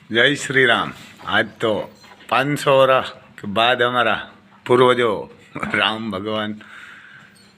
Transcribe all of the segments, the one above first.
जय श्री राम। आज तो 500 वर्ष के बाद हमारा पूर्वजों राम भगवान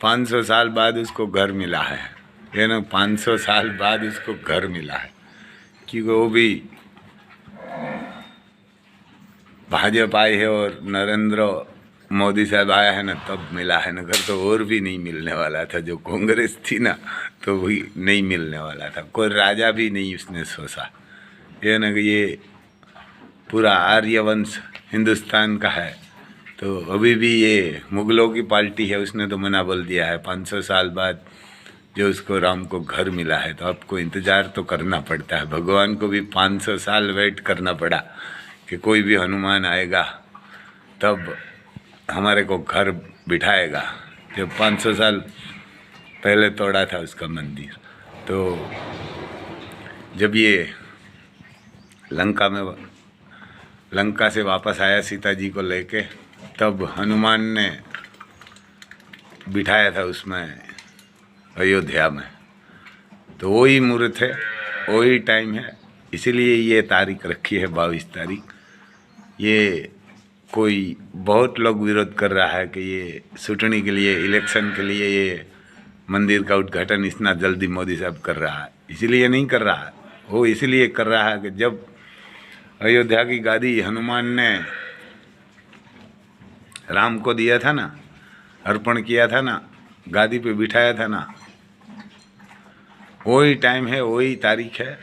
500 साल बाद उसको घर मिला है। ये ना 500 साल बाद उसको घर मिला है, क्योंकि वो भी भाजपा आए है और नरेंद्र मोदी साहब आया है ना, तब मिला है। नगर तो और भी नहीं मिलने वाला था। जो कांग्रेस थी ना, तो भी नहीं मिलने वाला था। कोई राजा भी नहीं उसने सोचा ये ना कि ये पूरा आर्यवंश हिंदुस्तान का है। तो अभी भी ये मुगलों की पार्टी है, उसने तो मना बोल दिया है। 500 साल बाद जो उसको राम को घर मिला है, तो आपको इंतज़ार तो करना पड़ता है। भगवान को भी 500 साल वेट करना पड़ा कि कोई भी हनुमान आएगा तब हमारे को घर बिठाएगा। जब 500 साल पहले तोड़ा था उसका मंदिर, तो जब ये लंका से वापस आया सीता जी को लेके, तब हनुमान ने बिठाया था उसमें अयोध्या में। तो वही मुहूर्त है, वही टाइम है, इसीलिए ये तारीख रखी है 22 तारीख। ये कोई बहुत लोग विरोध कर रहा है कि ये चुनाव के लिए, इलेक्शन के लिए ये मंदिर का उद्घाटन इतना जल्दी मोदी साहब कर रहा है। इसीलिए नहीं कर रहा है, वो इसीलिए कर रहा है कि जब अयोध्या की गादी हनुमान ने राम को दिया था ना, अर्पण किया था ना, गादी पे बिठाया था ना, वही टाइम है, वही तारीख है।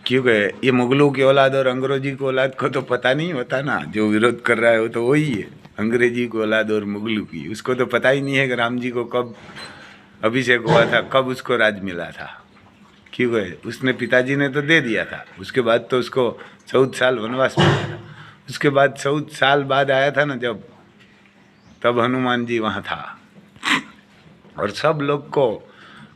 क्योंकि ये मुगलों की औलाद और अंग्रेजी की औलाद को तो पता नहीं होता ना। जो विरोध कर रहा है वो तो वही है, अंग्रेजी की औलाद और मुगलों की। उसको तो पता ही नहीं है कि राम जी को कब अभिषेक हुआ था, कब उसको राज मिला था। क्योंकि उसने पिताजी ने तो दे दिया था, उसके बाद तो उसको 14 साल वनवास मिला था। उसके बाद 14 साल बाद आया था ना जब, तब हनुमान जी वहाँ था और सब लोग को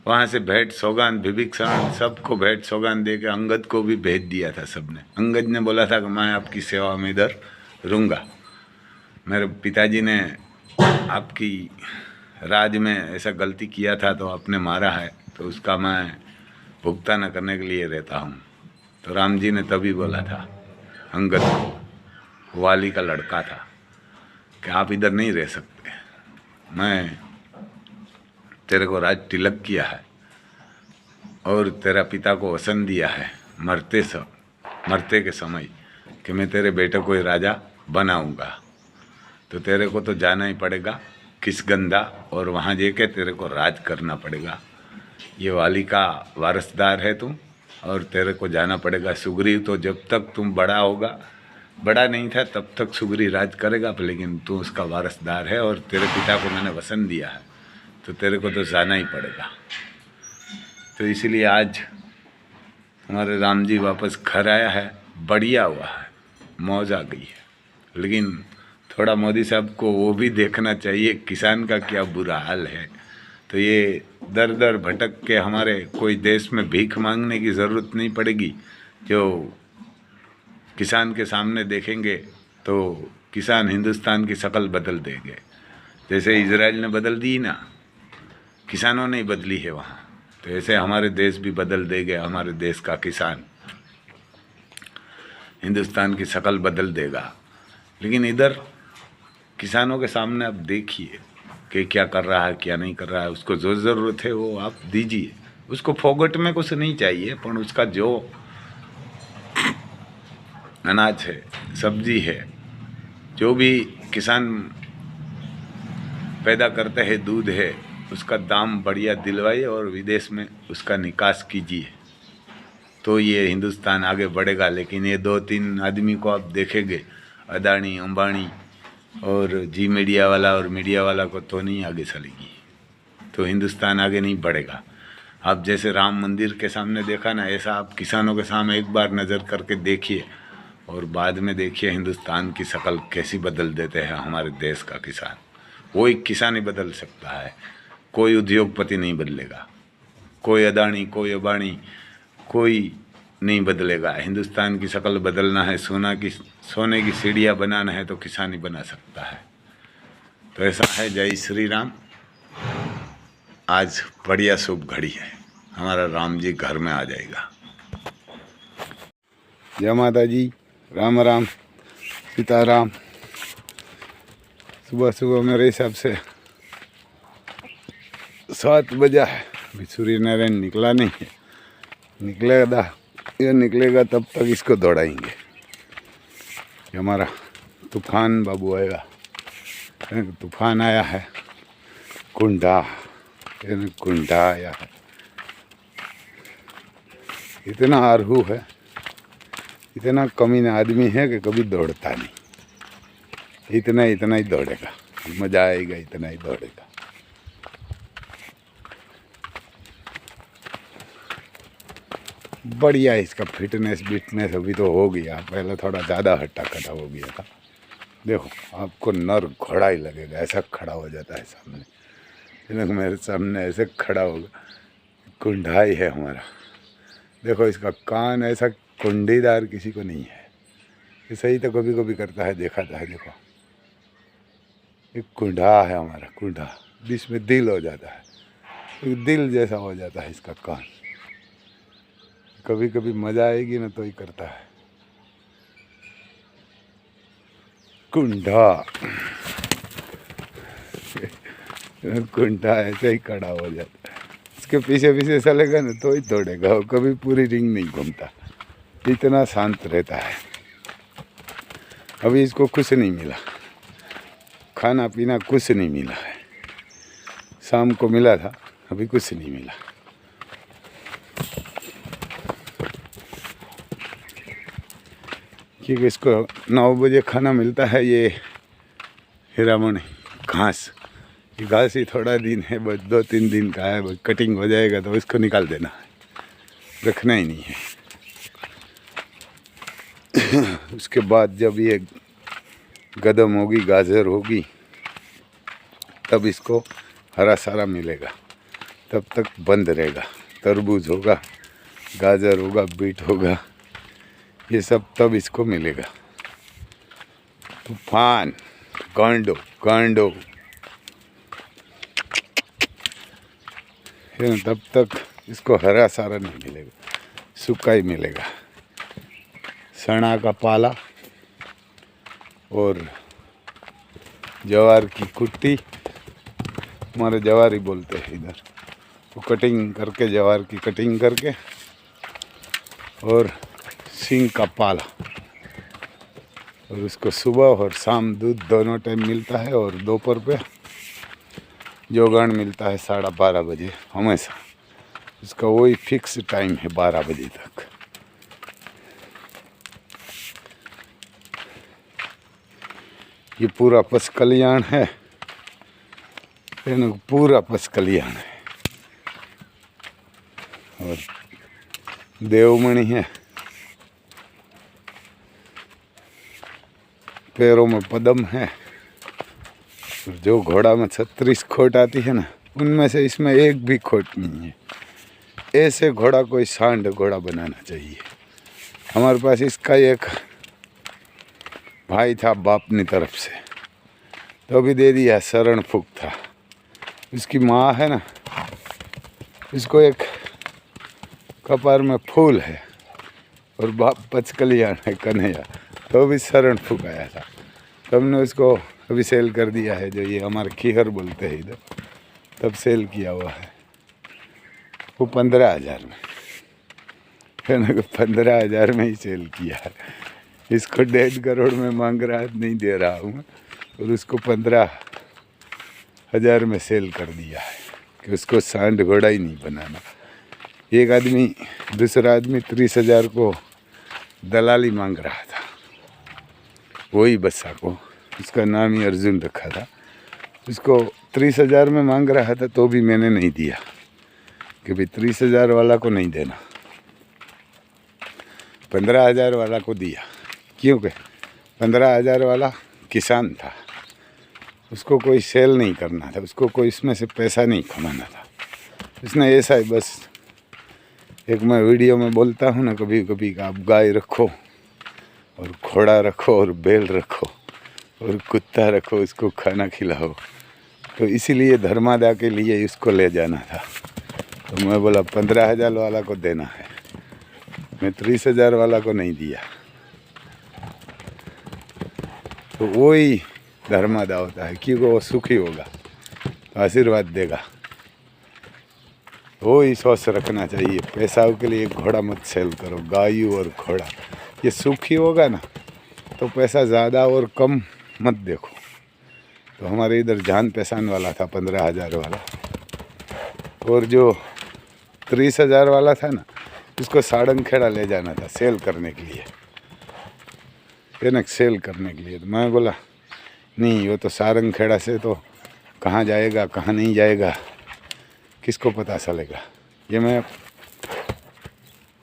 वहाँ से भेंट सौगान, विभीषण सबको भेंट सौगान दे के अंगद को भी भेज दिया था सबने। अंगद ने बोला था कि मैं आपकी सेवा में इधर रहूँगा। मेरे पिताजी ने आपकी राज में ऐसा गलती किया था तो आपने मारा है, तो उसका मैं भुगतान करने के लिए रहता हूँ। तो राम जी ने तभी बोला था अंगद को, वाली का लड़का था, कि आप इधर नहीं रह सकते। मैं तेरे को राज तिलक किया है और तेरा पिता को वसन दिया है मरते के समय कि मैं तेरे बेटे को ही राजा बनाऊंगा। तो तेरे को तो जाना ही पड़ेगा किसगंधा, और वहाँ जाके तेरे को राज करना पड़ेगा। ये वाली का वारसदार है तू, और तेरे को जाना पड़ेगा। सुग्रीव तो जब तक तुम बड़ा नहीं था तब तक सुग्रीव राज करेगा, लेकिन तू उसका वारसदार है और तेरे पिता को मैंने वसन दिया है, तो तेरे को तो जाना ही पड़ेगा। तो इसीलिए आज हमारे राम जी वापस घर आया है, बढ़िया हुआ है, मौज आ गई है। लेकिन थोड़ा मोदी साहब को वो भी देखना चाहिए किसान का क्या बुरा हाल है। तो ये दर दर भटक के हमारे कोई देश में भीख मांगने की ज़रूरत नहीं पड़ेगी। जो किसान के सामने देखेंगे तो किसान हिंदुस्तान की शक्ल बदल देंगे। जैसे इजराइल ने बदल दी ना, किसानों ने ही बदली है वहाँ, तो ऐसे हमारे देश भी बदल देंगे। हमारे देश का किसान हिंदुस्तान की शक्ल बदल देगा। लेकिन इधर किसानों के सामने आप देखिए कि क्या कर रहा है, क्या नहीं कर रहा है। उसको जो ज़रूरत है वो आप दीजिए। उसको फोगट में कुछ नहीं चाहिए, पर उसका जो अनाज है, सब्जी है, जो भी किसान पैदा करते हैं, दूध है, उसका दाम बढ़िया दिलवाइए और विदेश में उसका निकास कीजिए, तो ये हिंदुस्तान आगे बढ़ेगा। लेकिन ये 2-3 आदमी को आप देखेंगे, अदानी, अंबानी और जी मीडिया वाला और मीडिया वाला को, तो नहीं आगे चलेगी, तो हिंदुस्तान आगे नहीं बढ़ेगा। आप जैसे राम मंदिर के सामने देखा ना, ऐसा आप किसानों के सामने एक बार नज़र करके देखिए और बाद में देखिए हिंदुस्तान की शक्ल कैसी बदल देते हैं हमारे देश का किसान। वो एक किसान ही बदल सकता है, कोई उद्योगपति नहीं बदलेगा, कोई अदानी, कोई अंबानी, कोई नहीं बदलेगा। हिंदुस्तान की शक्ल बदलना है, सोने की सीढ़ियाँ बनाना है, तो किसान ही बना सकता है। तो ऐसा है। जय श्री राम। आज बढ़िया शुभ घड़ी है, हमारा राम जी घर में आ जाएगा। जय माता जी, राम राम, सीताराम। सुबह सुबह मेरे हिसाब से 7 बजा है, अभी सूर्य नारायण निकला नहीं है। निकलेगा, ये निकलेगा तब तक इसको दौड़ाएंगे। ये हमारा तूफान बाबू आएगा। तूफान आया है, कुंडा, कुंडा आया है। इतना आरहू है, इतना कमीना आदमी है कि कभी दौड़ता नहीं। इतना इतना ही दौड़ेगा, मजा आएगा, इतना ही दौड़ेगा। बढ़िया इसका फिटनेस बिटनेस अभी तो हो गया, पहले थोड़ा ज़्यादा हट्टा कट्टा हो गया था। देखो आपको नर घोड़ा ही लगेगा, ऐसा खड़ा हो जाता है सामने। मेरे सामने ऐसे खड़ा होगा, कुंडाई है हमारा। देखो इसका कान ऐसा कुंडीदार किसी को नहीं है। ये सही तो कभी कभी करता है, देखा था। देखो एक कुंडा है हमारा, कुंडा, बीच में दिल हो जाता है, एक दिल जैसा हो जाता है इसका कान। कभी कभी मजा आएगी ना तो ही करता है। कुंडा कुंडा ऐसे ही खड़ा हो जाता है। इसके पीछे पीछे चलेगा ना तो ही दौड़ेगा, वो कभी पूरी रिंग नहीं घूमता, इतना शांत रहता है। अभी इसको कुछ नहीं मिला, खाना पीना कुछ नहीं मिला है। शाम को मिला था, अभी कुछ नहीं मिला। क्योंकि इसको 9 बजे खाना मिलता है। ये हीरामण घास, ये घास ही थोड़ा दिन है, बस 2-3 दिन का है। बस कटिंग हो जाएगा तो इसको निकाल देना है, रखना ही नहीं है। उसके बाद जब ये गदम होगी, गाजर होगी, तब इसको हरा सारा मिलेगा। तब तक बंद रहेगा। तरबूज होगा, गाजर होगा, बीट होगा, ये सब तब इसको मिलेगा। तूफान, गांडो गांडो, तब तक इसको हरा सारा नहीं मिलेगा, सूखा ही मिलेगा। सना का पाला और जवार की कुट्टी, हमारे जवार ही बोलते हैं इधर। वो कटिंग करके, जवार की कटिंग करके, और सिंग का पाला, और उसको सुबह और शाम दूध दोनों टाइम मिलता है। और दोपहर पे जोगान मिलता है 12:30 बजे हमेशा। उसका वही फिक्स टाइम है, 12 बजे तक। ये पूरा पशु कल्याण है, पूरा पशु कल्याण है। और देवमणि है, पैरों में पदम है। जो घोड़ा में 36 खोट आती है ना, उनमें से इसमें एक भी खोट नहीं है। ऐसे घोड़ा कोई सांड घोड़ा बनाना चाहिए। हमारे पास इसका एक भाई था बापनी तरफ से, तो भी दे दिया, शरण फूक था। इसकी माँ है ना, इसको एक कपार में फूल है और बाप पचकलियान है कन्हैया, तो भी शरण फूक आया था। तो हमने उसको अभी सेल कर दिया है, जो ये हमारे खीहर बोलते हैं इधर, तब सेल किया हुआ है। वो 15,000 में, है ना, 15,000 में ही सेल किया है। इसको 1.5 करोड़ में मांग रहा है, नहीं दे रहा हूँ, और उसको 15,000 में सेल कर दिया है कि उसको सांड घोड़ा ही नहीं बनाना। एक आदमी, दूसरा आदमी 30,000 को दलाली मांग रहा था, वही बच्चा को, उसका नाम ही अर्जुन रखा था। उसको 30,000 में मांग रहा था, तो भी मैंने नहीं दिया कि भाई 30,000 वाला को नहीं देना, 15,000 वाला को दिया। क्योंकि 15,000 वाला किसान था, उसको कोई सेल नहीं करना था, उसको कोई इसमें से पैसा नहीं कमाना था। उसने ऐसा ही बस, एक मैं वीडियो में बोलता हूँ ना कभी कभी, आप गाय रखो और घोड़ा रखो और बैल रखो और कुत्ता रखो, उसको खाना खिलाओ। तो इसीलिए धर्मादा के लिए इसको ले जाना था। तो मैं बोला 15,000 वाला को देना है। मैं 30,000 वाला को नहीं दिया। तो वो ही धर्मादा होता है, क्योंकि वो सुखी होगा तो आशीर्वाद देगा। वो ही सोच रखना चाहिए, पैसाओं के लिए घोड़ा मत सेल करो, गायू और घोड़ा। ये सुखी होगा ना तो पैसा ज़्यादा और कम मत देखो। तो हमारे इधर जान पहचान वाला था 15,000 वाला, और जो 30,000 वाला था ना, इसको साड़ंगखेड़ा ले जाना था सेल करने के लिए, सेल करने के लिए। तो मैं बोला नहीं, वो तो सारंगखेड़ा से तो कहाँ जाएगा कहाँ नहीं जाएगा किसको पता चलेगा, ये मैं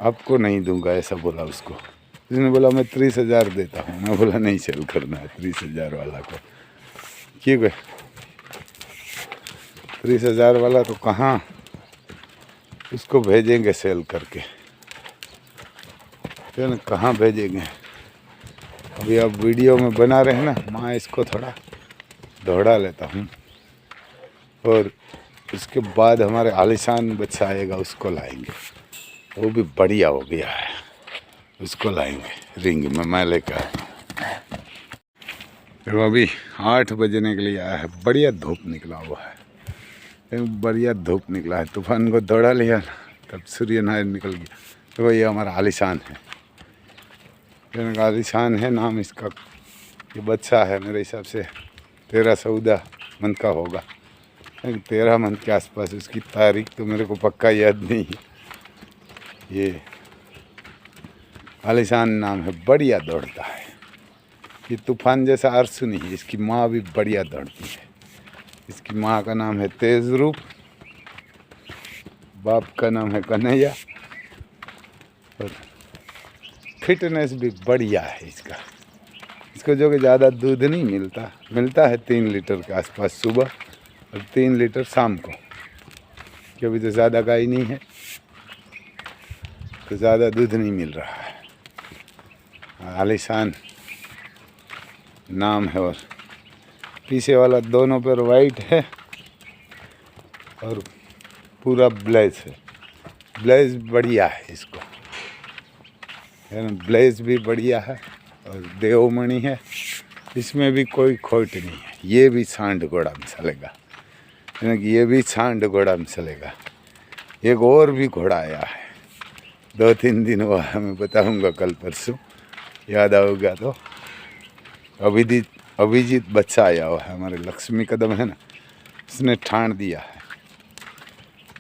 आपको नहीं दूंगा, ऐसा बोला उसको। उसने बोला मैं 30,000 देता हूँ। मैं बोला नहीं सेल करना है 30,000 वाला को, क्यों 30,000 वाला तो कहाँ उसको भेजेंगे सेल करके, फिर कहाँ भेजेंगे। अभी आप वीडियो में बना रहे हैं ना, मैं इसको थोड़ा दौड़ा लेता हूँ, और उसके बाद हमारे आलिशान बच्चा आएगा, उसको लाएंगे। वो भी बढ़िया हो गया है, उसको लाएंगे रिंग में, मैं लेकर आया। तो अभी 8 बजने के लिए आया है, बढ़िया धूप निकला हुआ है, बढ़िया धूप निकला है। तूफान को दौड़ा लिया, तब सूर्य नारायण निकल गया। तो ये हमारा आलिशान है, आलिशान है नाम इसका। ये बच्चा है मेरे हिसाब से 13-14 मंथ का होगा, 13 मंथ के आसपास। उसकी तारीख तो मेरे को पक्का याद नहीं है। ये आलिशान नाम है, बढ़िया दौड़ता है। ये तूफान जैसा अरसू नहीं है, इसकी माँ भी बढ़िया दौड़ती है। इसकी माँ का नाम है तेज रूप, बाप का नाम है कन्हैया, और फिटनेस भी बढ़िया है इसका। इसको जो कि ज़्यादा दूध नहीं मिलता है 3 लीटर के आसपास सुबह और 3 लीटर शाम को, क्योंकि तो ज़्यादा गाय नहीं है तो ज़्यादा दूध नहीं मिल रहा है। आलिशान नाम है, और पीछे वाला दोनों पर वाइट है और पूरा ब्लेज है। ब्लेज बढ़िया है इसको, है ना, ब्लेज भी बढ़िया है और देवमणि है, इसमें भी कोई खोट नहीं है। ये भी सांड घोड़ा में चलेगा, है ना, ये भी सांड घोड़ा में चलेगा। एक और भी घोड़ा आया है, 2-3 दिन हुआ है, मैं बताऊंगा कल परसों, याद आओगा तो। अभिजीत बच्चा आया हुआ है, हमारे लक्ष्मी कदम है ना, उसने ठान दिया है,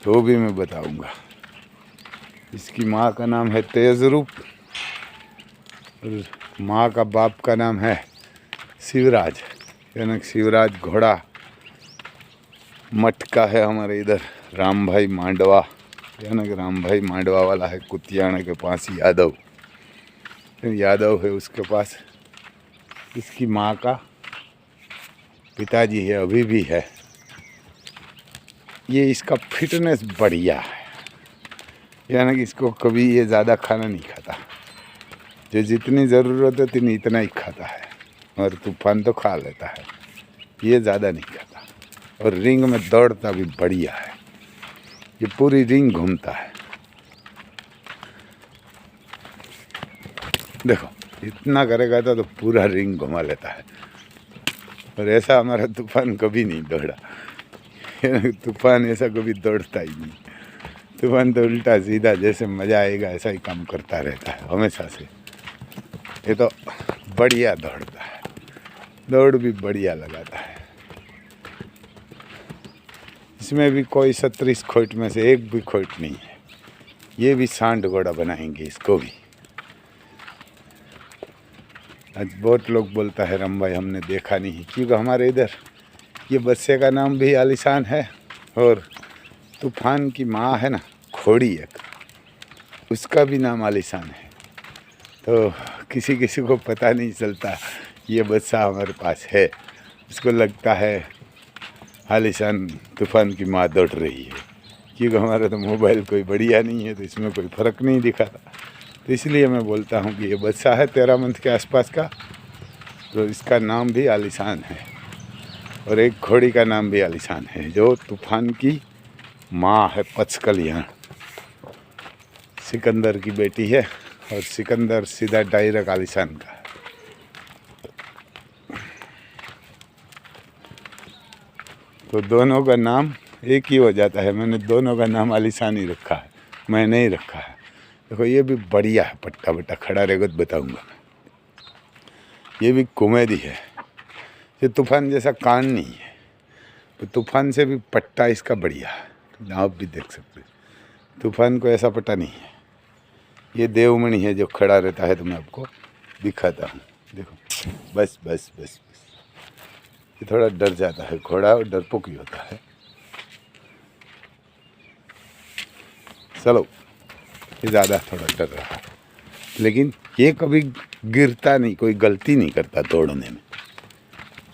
तो वो भी मैं बताऊंगा। इसकी माँ का नाम है तेज रूप, और माँ का बाप का नाम है शिवराज, यानी शिवराज घोड़ा मठ का है हमारे इधर। राम भाई मांडवा, यानी राम भाई मांडवा वाला है, कुतियाना के पास यादव है उसके पास। इसकी माँ का पिताजी है, अभी भी है। ये इसका फिटनेस बढ़िया है, यानी कि इसको कभी ये ज़्यादा खाना नहीं खाता, जो जितनी ज़रूरत है इतना ही खाता है। और तूफान तो खा लेता है, ये ज़्यादा नहीं खाता। और रिंग में दौड़ता भी बढ़िया है, ये पूरी रिंग घूमता है। देखो इतना करेगा तो पूरा रिंग घुमा लेता है। और ऐसा हमारा तूफान कभी नहीं दौड़ा, तूफान ऐसा कभी दौड़ता ही नहीं। तूफान तो उल्टा सीधा जैसे मज़ा आएगा ऐसा ही काम करता रहता है हमेशा से। ये तो बढ़िया दौड़ता है, दौड़ भी बढ़िया लगाता है। इसमें भी कोई 37 खोट में से एक भी खोट नहीं है। ये भी सांड घोड़ा बनाएंगे इसको भी। आज बहुत लोग बोलता है राम भाई हमने देखा नहीं, क्योंकि हमारे इधर ये बच्चे का नाम भी आलिशान है, और तूफान की माँ है ना खोड़ी एक, उसका भी नाम आलिशान है। तो किसी किसी को पता नहीं चलता ये बच्चा हमारे पास है, उसको लगता है आलिशान तूफान की माँ दौड़ रही है, क्योंकि हमारा तो मोबाइल कोई बढ़िया नहीं है, तो इसमें कोई फ़र्क नहीं दिखाता। तो इसलिए मैं बोलता हूँ कि ये बच्चा है 13 मंथ के आसपास का, तो इसका नाम भी आलिशान है। और एक घोड़ी का नाम भी आलिशान है, जो तूफान की माँ है, पचकलियाँ, सिकंदर की बेटी है, और सिकंदर सीधा डायरेक्ट आलिशान का। तो दोनों का नाम एक ही हो जाता है। मैंने दोनों का नाम आलिशान ही रखा है, मैं नहीं रखा है। देखो ये भी बढ़िया है, पट्टा बट्टा खड़ा रहेगा तो बताऊँगा। ये भी कॉमेडी है। ये तूफान जैसा कान नहीं है, तो तूफान से भी पट्टा इसका बढ़िया है। आप भी देख सकते हैं, तूफान को ऐसा पट्टा नहीं है। ये देवमणि है जो खड़ा रहता है, तो मैं आपको दिखाता हूँ। देखो बस बस बस बस, ये थोड़ा डर जाता है घोड़ा, और डरपोक ही होता है। चलो, ये ज़्यादा थोड़ा डर रहा है, लेकिन ये कभी गिरता नहीं, कोई गलती नहीं करता दौड़ने में।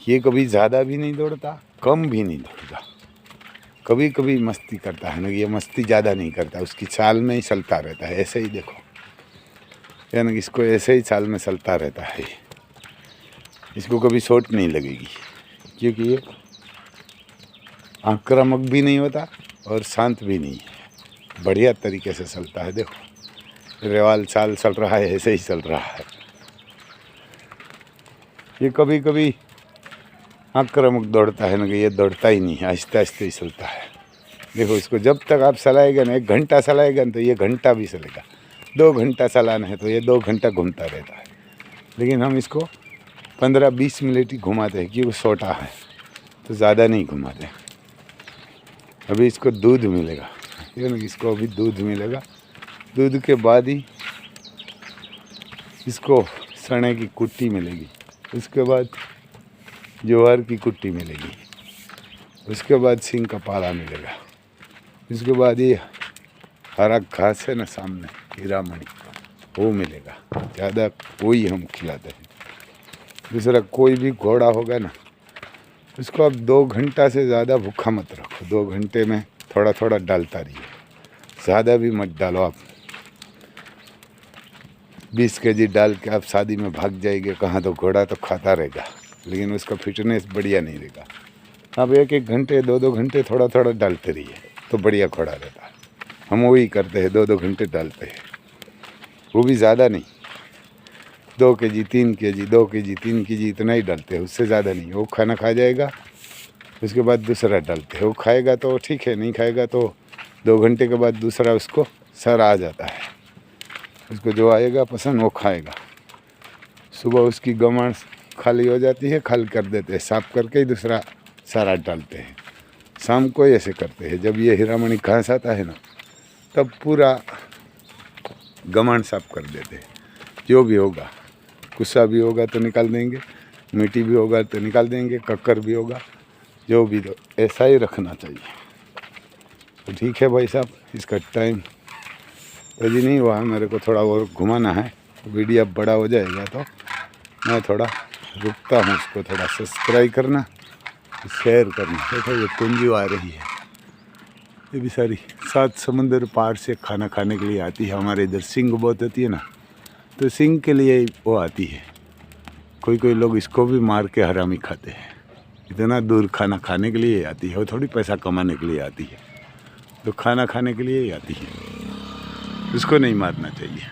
ये कभी ज़्यादा भी नहीं दौड़ता, कम भी नहीं दौड़ता। कभी कभी मस्ती करता है ना, ये मस्ती ज़्यादा नहीं करता, उसकी चाल में ही चलता रहता है। ऐसे ही देखो, यानी इसको ऐसे ही चाल में चलता रहता है। इसको कभी चोट नहीं लगेगी, क्योंकि ये आक्रामक भी नहीं होता और शांत भी नहीं है। बढ़िया तरीके से चलता है। देखो रेवाल चाल चल रहा है, ऐसे ही चल रहा है। ये कभी कभी आक्रामक दौड़ता है ना, कि ये दौड़ता ही नहीं है, आहिस्ते आहिस्ते ही चलता है। देखो इसको जब तक आप चलाएगा ना, 1 घंटा चलाएगा ना, तो ये घंटा भी चलेगा। 2 घंटा चलाना है तो ये 2 घंटा घूमता रहता है। लेकिन हम इसको 15-20 मिनट ही घुमाते हैं, क्योंकि छोटा है, तो ज़्यादा नहीं घुमाते। अभी इसको दूध मिलेगा, इसको अभी दूध मिलेगा। दूध के बाद ही इसको चने की कुट्टी मिलेगी, उसके बाद ज्वार की कुट्टी मिलेगी, उसके बाद सिंग का पाला मिलेगा, उसके बाद ये हरा घास है ना सामने हीरामणि, वो मिलेगा। ज़्यादा वही हम खिलाते हैं। दूसरा कोई भी घोड़ा होगा ना, उसको आप 2 घंटा से ज़्यादा भूखा मत रखो। 2 घंटे में थोड़ा थोड़ा डालता रहिए, ज़्यादा भी मत डालो। आप 20 kg डाल के आप शादी में भाग जाएंगे कहाँ, तो घोड़ा तो खाता रहेगा, लेकिन उसका फिटनेस बढ़िया नहीं रहेगा। आप 1-1 घंटे 2-2 घंटे थोड़ा थोड़ा डालते रहिए, तो बढ़िया घोड़ा रहता है। हम वही करते हैं, 2-2 घंटे डालते हैं, वो भी ज़्यादा नहीं। 2 kg 3 kg 2 kg 3 kg इतना ही डालते हैं, उससे ज़्यादा नहीं। वो खाना खा जाएगा, उसके बाद दूसरा डालते हैं। वो खाएगा तो ठीक है, नहीं खाएगा तो 2 घंटे के बाद दूसरा उसको सर आ जाता है। उसको जो आएगा पसंद वो खाएगा। सुबह उसकी गमाण खाली हो जाती है, खाली कर देते हैं, साफ करके ही दूसरा सारा डालते हैं। शाम को ऐसे करते हैं, जब ये हीरामणि घास आता है ना, तब पूरा गमाण साफ कर देते हैं। जो भी होगा, गुस्सा भी होगा तो निकाल देंगे, मिट्टी भी होगा तो निकाल देंगे, कक्कर भी होगा, जो भी, तो ऐसा ही रखना चाहिए। तो ठीक है भाई साहब, इसका टाइम अभी नहीं हुआ, मेरे को थोड़ा और घुमाना है। वीडियो बड़ा हो जाएगा तो मैं थोड़ा रुकता हूँ। उसको थोड़ा सब्सक्राइब करना, शेयर करना। देखो ये कुंजी आ रही है, ये भी सारी 7 समंदर पार से खाना खाने के लिए आती है। हमारे इधर सिंग बहुत होती है ना, तो सिंग के लिए वो आती है। कोई कोई लोग इसको भी मार के हरामी खाते हैं। इतना दूर खाना खाने के लिए आती है, वो थोड़ी पैसा कमाने के लिए आती है। तो खाना खाने के लिए ही आती है, उसको नहीं मारना चाहिए।